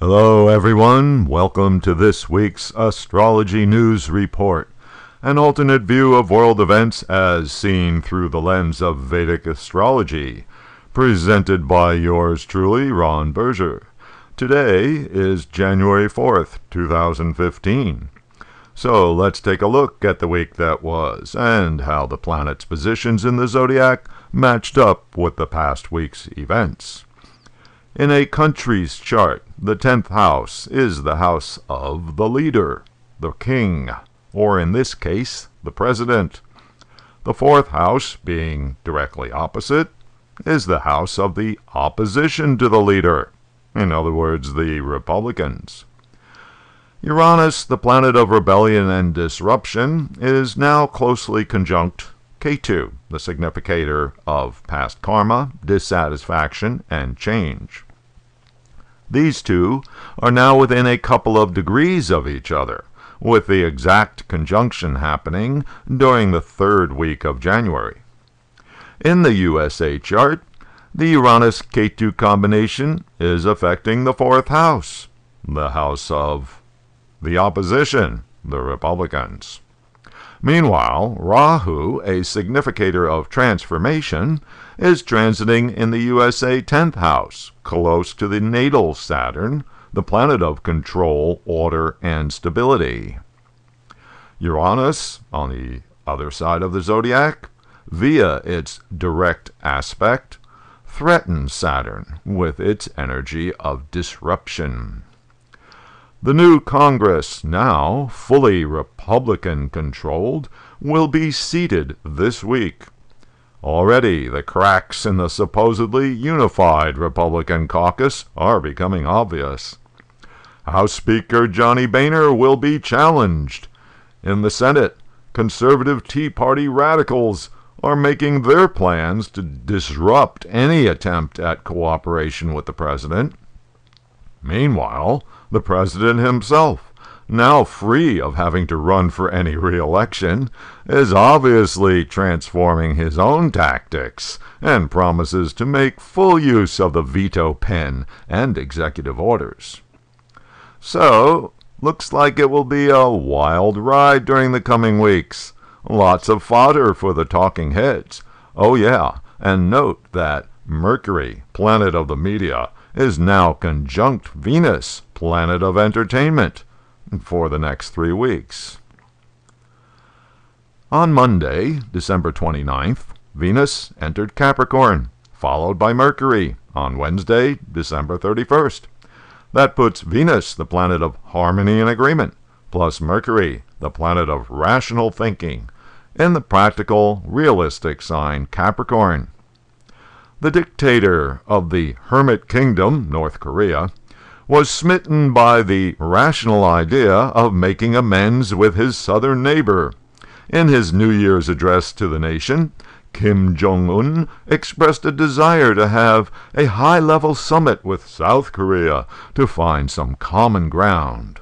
Hello everyone, welcome to this week's Astrology News Report, an alternate view of world events as seen through the lens of Vedic Astrology, presented by yours truly, Ron Berger. Today is January 4th, 2015. So let's take a look at the week that was, and how the planets' positions in the zodiac matched up with the past week's events. In a country's chart, the 10th house is the house of the leader, the king, or in this case, the president. The 4th house, being directly opposite, is the house of the opposition to the leader, in other words, the Republicans. Uranus, the planet of rebellion and disruption, is now closely conjunct Ketu, the significator of past karma, dissatisfaction, and change. These two are now within a couple of degrees of each other, with the exact conjunction happening during the 3rd week of January. In the USA chart, the Uranus-Ketu combination is affecting the 4th house, the house of the opposition, the Republicans. Meanwhile, Rahu, a significator of transformation, is transiting in the USA 10th house, close to the natal Saturn, the planet of control, order, and stability. Uranus, on the other side of the zodiac, via its direct aspect, threatens Saturn with its energy of disruption. The new Congress, now fully Republican-controlled, will be seated this week. Already, the cracks in the supposedly unified Republican caucus are becoming obvious. House Speaker Johnny Boehner will be challenged. In the Senate, conservative Tea Party radicals are making their plans to disrupt any attempt at cooperation with the president. Meanwhile, the president himself, now free of having to run for any re-election, is obviously transforming his own tactics and promises to make full use of the veto pen and executive orders. So, looks like it will be a wild ride during the coming weeks. Lots of fodder for the talking heads. Oh yeah, and note that Mercury, planet of the media, is now conjunct Venus, planet of entertainment, for the next 3 weeks. On Monday, December 29th, Venus entered Capricorn, followed by Mercury on Wednesday, December 31st. That puts Venus, the planet of harmony and agreement, plus Mercury, the planet of rational thinking, in the practical, realistic sign Capricorn. The dictator of the Hermit Kingdom, North Korea, was smitten by the rational idea of making amends with his southern neighbor. In his New Year's address to the nation, Jong Un expressed a desire to have a high-level summit with South Korea to find some common ground.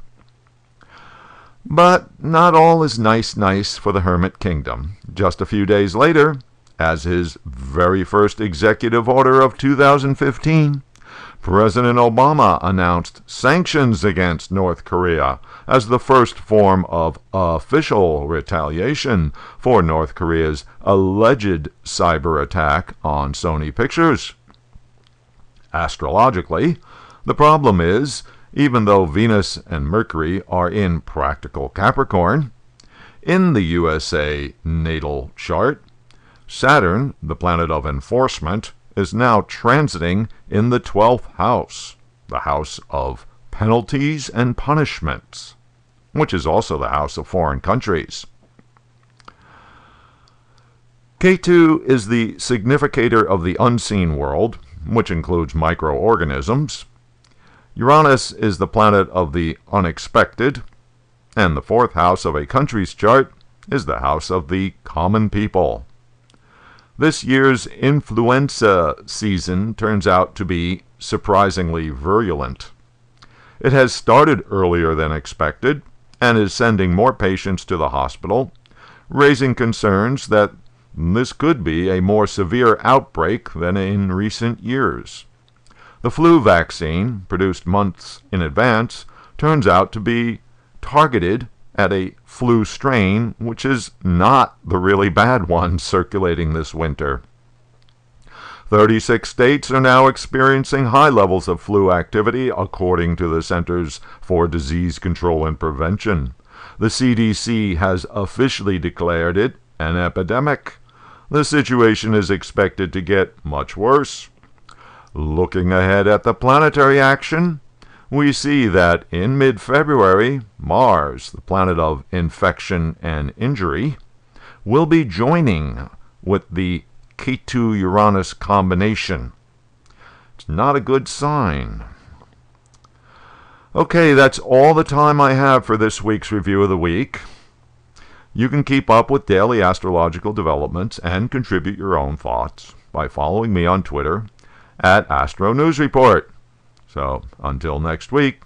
But not all is nice for the Hermit Kingdom. Just a few days later, as his very first executive order of 2015, President Obama announced sanctions against North Korea as the first form of official retaliation for North Korea's alleged cyber attack on Sony Pictures. Astrologically, the problem is, even though Venus and Mercury are in practical Capricorn, in the USA natal chart, Saturn, the planet of enforcement, is now transiting in the 12th house, the house of penalties and punishments, which is also the house of foreign countries. Ketu is the significator of the unseen world, which includes microorganisms. Uranus is the planet of the unexpected, and the 4th house of a country's chart is the house of the common people. This year's influenza season turns out to be surprisingly virulent. It has started earlier than expected and is sending more patients to the hospital, raising concerns that this could be a more severe outbreak than in recent years. The flu vaccine, produced months in advance, turns out to be targeted at a flu strain, which is not the really bad one circulating this winter. 36 states are now experiencing high levels of flu activity, according to the Centers for Disease Control and Prevention. The CDC has officially declared it an epidemic. The situation is expected to get much worse. Looking ahead at the planetary action, we see that in mid-February, Mars, the planet of infection and injury, will be joining with the Ketu Uranus combination. It's not a good sign. Okay, that's all the time I have for this week's Review of the Week. You can keep up with daily astrological developments and contribute your own thoughts by following me on Twitter @AstroNewsReport. So, until next week,